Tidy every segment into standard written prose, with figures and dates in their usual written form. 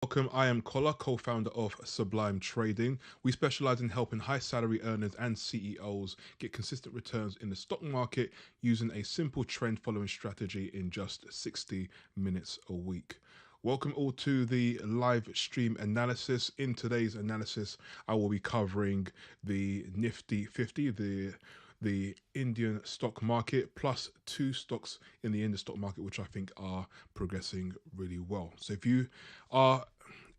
Welcome, I am Kola, co-founder of Sublime Trading. We specialize in helping high salary earners and CEOs get consistent returns in the stock market using a simple trend following strategy in just 60 minutes a week. Welcome all to the live stream analysis. In today's analysis, I will be covering the Nifty 50, the Indian stock market, plus two stocks in the Indian stock market, which I think are progressing really well. So if you are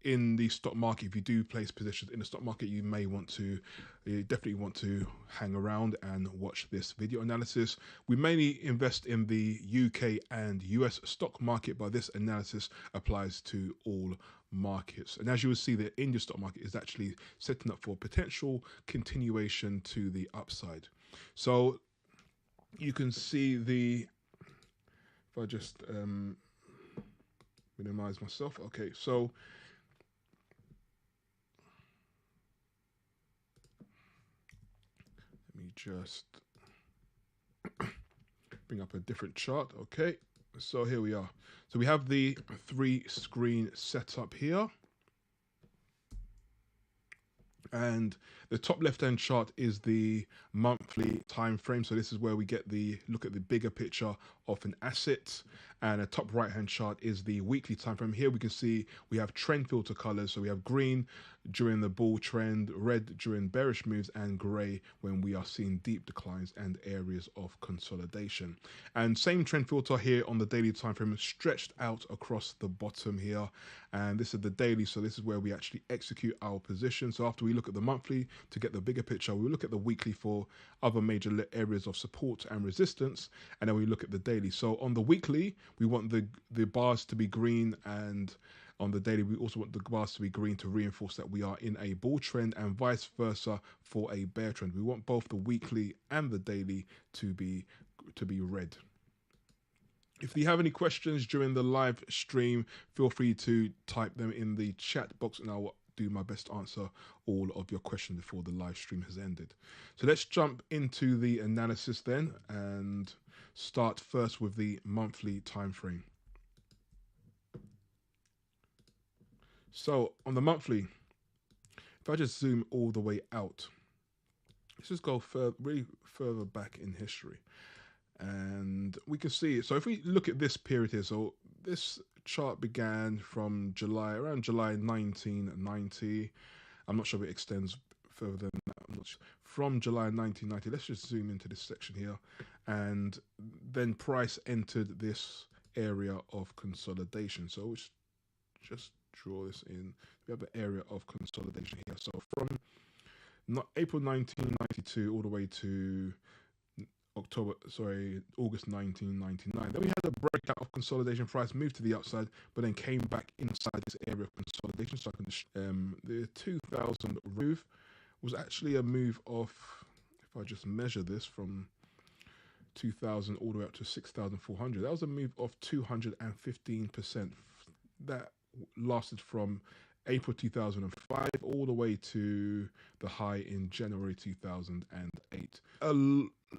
in the stock market, if you do place positions in the stock market, you definitely want to hang around and watch this video analysis. We mainly invest in the UK and US stock market, but this analysis applies to all markets. And as you will see, the Indian stock market is actually setting up for potential continuation to the upside. So you can see if I just minimize myself. Okay, so let me just bring up a different chart. Okay, so here we are. So we have the 3-screen setup here. And the top left-hand chart is the monthly time frame. So this is where we get the look at the bigger picture of an asset. And the top right-hand chart is the weekly time frame. Here we can see we have trend filter colors. So we have green during the bull trend, red during bearish moves, and gray when we are seeing deep declines and areas of consolidation. And same trend filter here on the daily time frame, stretched out across the bottom here. And this is the daily, so this is where we actually execute our position. So after we look at the monthly to get the bigger picture, we look at the weekly for other major areas of support and resistance, and then we look at the daily. So on the weekly, we want the bars to be green, and on the daily, we also want the bars to be green to reinforce that we are in a bull trend, and vice versa for a bear trend. We want both the weekly and the daily to be red. If you have any questions during the live stream, feel free to type them in the chat box and I will do my best to answer all of your questions before the live stream has ended. So let's jump into the analysis then and start first with the monthly time frame. So on the monthly, if I just zoom all the way out, let's just go really further back in history. And we can see, so if we look at this period here, so this chart began from around July 1990. I'm not sure if it extends further than that. I'm not sure. From July 1990, let's just zoom into this section here. And then price entered this area of consolidation. So let's just draw this in. We have an area of consolidation here. So from April 1992 all the way to August 1999. Then we had a breakout of consolidation, price moved to the upside, but then came back inside this area of consolidation. So the 2000 move was actually a move of, if I just measure this from 2000 all the way up to 6,400, that was a move of 215%. That lasted from April 2005 all the way to the high in January 2008. A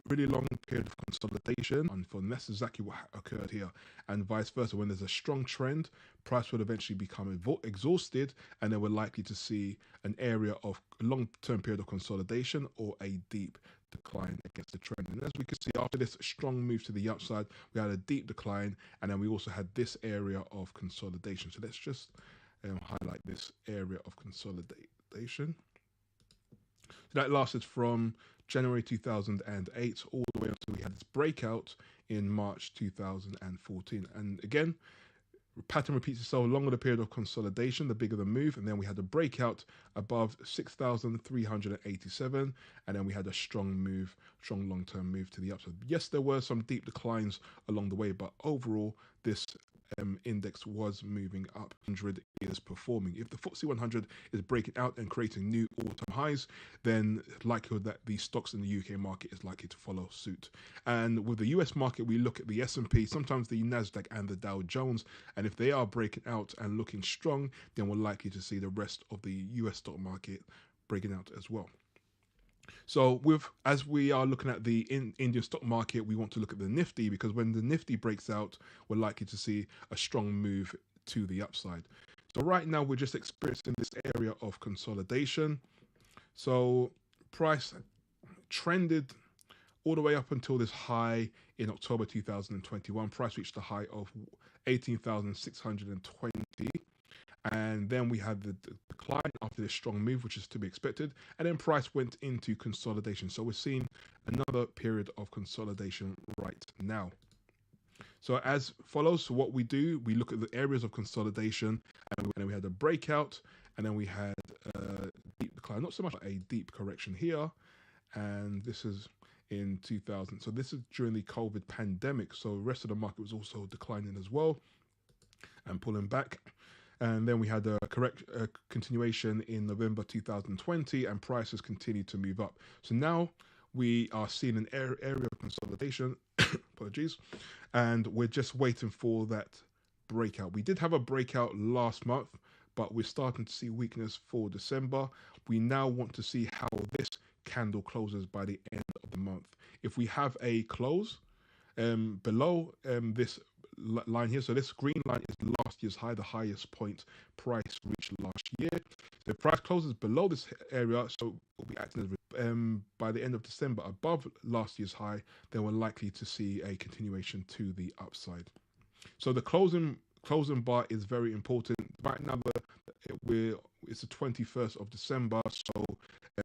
really long period of consolidation, and that's exactly what occurred here, and vice versa. When there's a strong trend, price would eventually become exhausted, and then we're likely to see an area of long-term period of consolidation or a deep decline against the trend. And as we can see, after this strong move to the upside, we had a deep decline, and then we also had this area of consolidation. So let's just highlight this area of consolidation. So that lasted from January 2008 all the way until we had this breakout in March 2014. And again, pattern repeats itself. Longer the period of consolidation, the bigger the move. And then we had a breakout above 6,387. And then we had a strong long-term move to the upside. Yes, there were some deep declines along the way, but overall, this index was moving up. 100 is performing. If the FTSE 100 is breaking out and creating new all-time highs, then likelihood that the stocks in the UK market is likely to follow suit. And with the US market, we look at the S&P, sometimes the Nasdaq and the Dow Jones, and if they are breaking out and looking strong, then we're likely to see the rest of the US stock market breaking out as well. So as we are looking at the Indian stock market, we want to look at the Nifty, because when the Nifty breaks out, we're likely to see a strong move to the upside. So right now we're just experiencing this area of consolidation. So price trended all the way up until this high in October 2021. Price reached a high of 18,620. And then we had the decline after this strong move, which is to be expected. And then price went into consolidation. So we're seeing another period of consolidation right now. So as follows, so what we do, we look at the areas of consolidation, and then we had a breakout, and then we had a deep decline, not so much like a deep correction here. And this is in 2000. So this is during the COVID pandemic. So the rest of the market was also declining as well and pulling back. And then we had a continuation in November 2020, and prices continued to move up. So now we are seeing an area of consolidation. Apologies. And we're just waiting for that breakout. We did have a breakout last month, but we're starting to see weakness for December. We now want to see how this candle closes by the end of the month. If we have a close below this line here, so this green line is last year's high, the highest point price reached last year. The price closes below this area, so we'll be acting as by the end of December above last year's high, then we're likely to see a continuation to the upside. So the closing bar is very important. Right now it's the 21st of December, so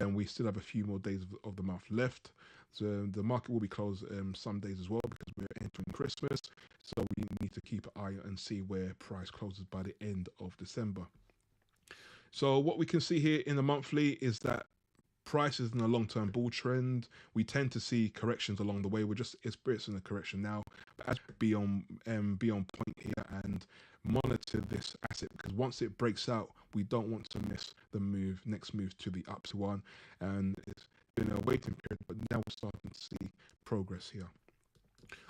we still have a few more days of the month left. So the market will be closed some days as well because we're entering Christmas. So we need to keep an eye and see where price closes by the end of December. So what we can see here in the monthly is that price is in a long-term bull trend. We tend to see corrections along the way. We're just experiencing a correction now, but as be on point here and monitor this asset, because once it breaks out, we don't want to miss the next move to the ups one. And it's been a waiting period, but now we're starting to see progress here.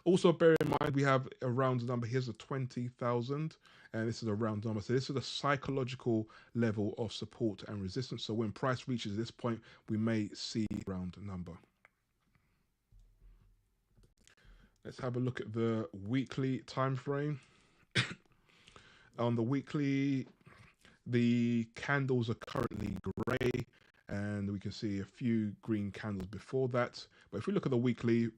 Also, bear in mind, we have a round number. Here's a 20,000, and this is a round number. So this is a psychological level of support and resistance. So when price reaches this point, we may see a round number. Let's have a look at the weekly time frame. On the weekly, the candles are currently grey, and we can see a few green candles before that. But if we look at the weekly,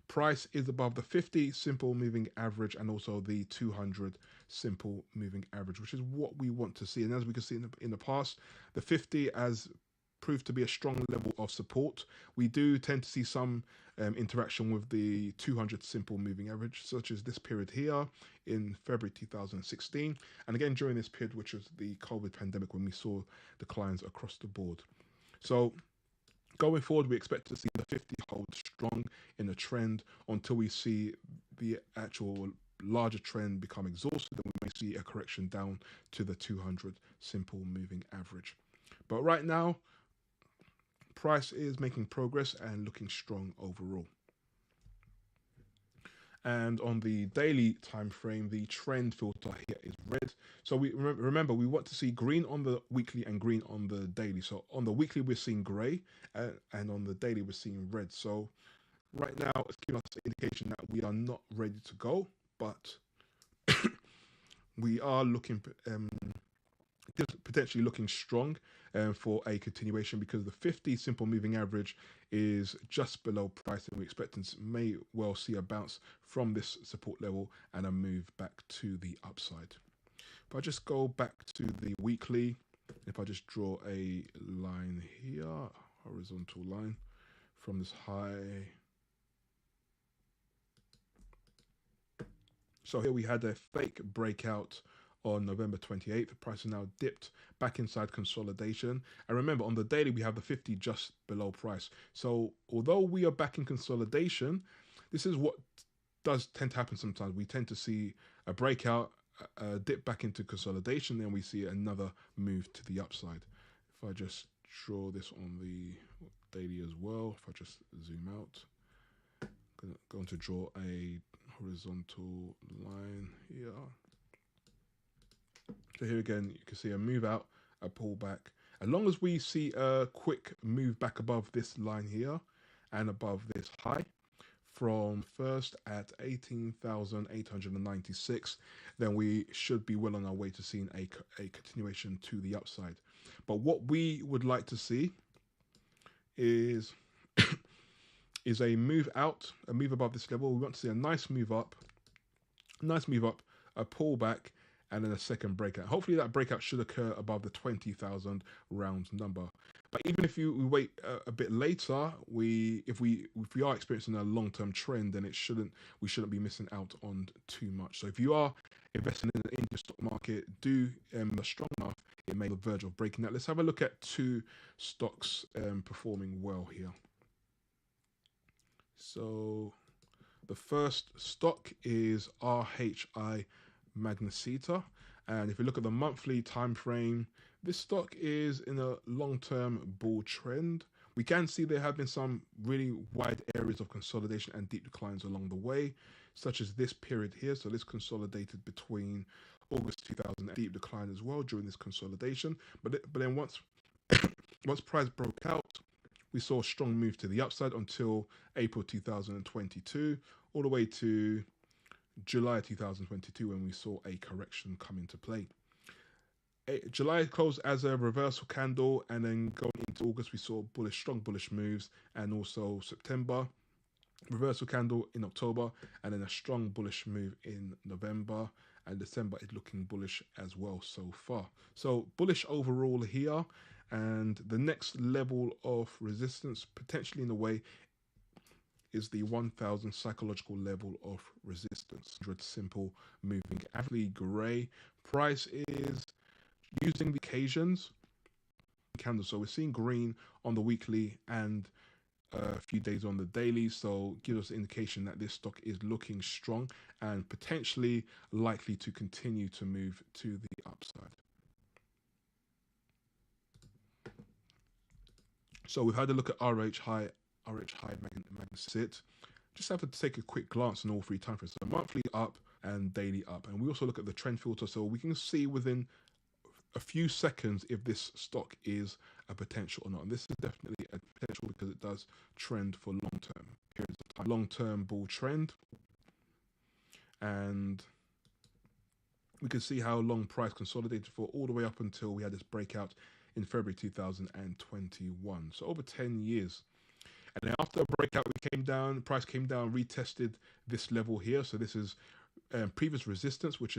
price is above the 50 simple moving average and also the 200 simple moving average, which is what we want to see. And as we can see in the past, the 50 has proved to be a strong level of support. We do tend to see some interaction with the 200 simple moving average, such as this period here in February 2016. And again, during this period, which was the COVID pandemic, when we saw declines across the board. So going forward, we expect to see the 50 hold strong in the trend until we see the actual larger trend become exhausted, and we may see a correction down to the 200 simple moving average. But right now, price is making progress and looking strong overall. And on the daily time frame, the trend filter here is red. So we remember we want to see green on the weekly and green on the daily. So on the weekly we're seeing grey, and on the daily we're seeing red. So right now it's giving us an indication that we are not ready to go, but we are looking potentially looking strong for a continuation, because the 50 simple moving average is just below price, and we expect may well see a bounce from this support level and a move back to the upside. If I just go back to the weekly, if I just draw a line here, horizontal line from this high. So here we had a fake breakout on November 28th. The price is now dipped back inside consolidation. And remember, on the daily, we have the 50 just below price. So although we are back in consolidation, this is what does tend to happen sometimes. We tend to see a breakout, a dip back into consolidation, then we see another move to the upside. If I just draw this on the daily as well, if I just zoom out, I'm going to draw a horizontal line here. So here again, you can see a move out, a pullback. As long as we see a quick move back above this line here and above this high, from first at 18,896, then we should be well on our way to seeing a continuation to the upside. But what we would like to see is is a move out, a move above this level. We want to see a nice move up, a pullback, and then a second breakout. Hopefully that breakout should occur above the 20,000 round number. But even if we wait a bit later, if we are experiencing a long-term trend, then we shouldn't be missing out on too much. So if you are investing in the Indian stock market, do strong enough, it may be on the verge of breaking that. Let's have a look at two stocks performing well here. So the first stock is RHI Magnesita, and if you look at the monthly time frame, this stock is in a long-term bull trend. We can see there have been some really wide areas of consolidation and deep declines along the way, such as this period here. So this consolidated between August 2000, deep decline as well during this consolidation. But then once price broke out, we saw a strong move to the upside until April 2022, all the way to July 2022, when we saw a correction come into play. July closed as a reversal candle, and then going into August, we saw strong bullish moves, and also September, reversal candle in October, and then a strong bullish move in November, and December is looking bullish as well so far. So bullish overall here, and the next level of resistance potentially in the way is the 1,000 psychological level of resistance. 100 simple moving average gray. Price is using the occasions candles. So we're seeing green on the weekly and a few days on the daily. So gives us an indication that this stock is looking strong and potentially likely to continue to move to the upside. So we've had a look at RHI Magnesit. Just have to take a quick glance on all three time frames. So monthly up and daily up. And we also look at the trend filter, so we can see within a few seconds if this stock is a potential or not. And this is definitely a potential because it does trend for long-term periods of time. Long-term bull trend. And we can see how long price consolidated for all the way up until we had this breakout in February 2021. So over 10 years. And then after a breakout, price came down, retested this level here. So this is previous resistance, which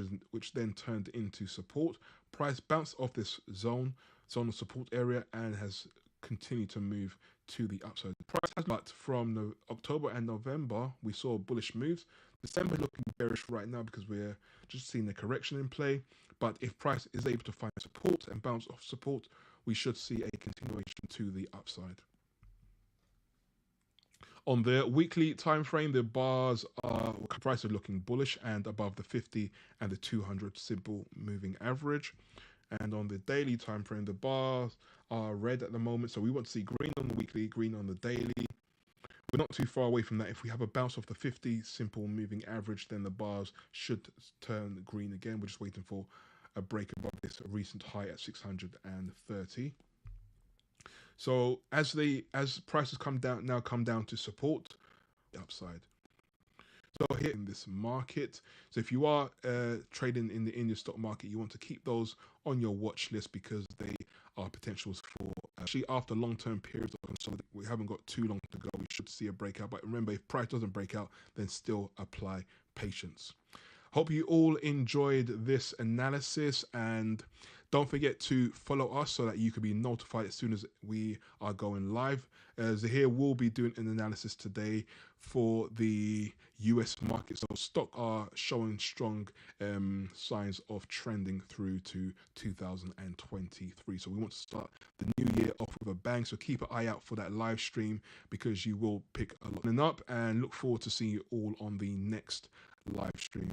then turned into support. Price bounced off this zone of support area, and has continued to move to the upside. Price has, but from October and November, we saw bullish moves. December looking bearish right now because we're just seeing the correction in play. But if price is able to find support and bounce off support, we should see a continuation to the upside. On the weekly time frame, the bars are price are looking bullish and above the 50 and the 200 simple moving average. And on the daily time frame, the bars are red at the moment. So we want to see green on the weekly, green on the daily. We're not too far away from that. If we have a bounce off the 50 simple moving average, then the bars should turn green again. We're just waiting for a break above this recent high at 630. So as prices come down to support, the upside. So here in this market, so if you are trading in the Indian stock market, you want to keep those on your watch list because they are potentials for actually after long-term periods of consolidation. We haven't got too long to go. We should see a breakout, but remember, if price doesn't break out, then still apply patience. Hope you all enjoyed this analysis, and don't forget to follow us so that you can be notified as soon as we are going live. Zahir will be doing an analysis today for the US market. So stock are showing strong signs of trending through to 2023. So we want to start the new year off with a bang. So keep an eye out for that live stream because you will pick a lot up, and look forward to seeing you all on the next live stream.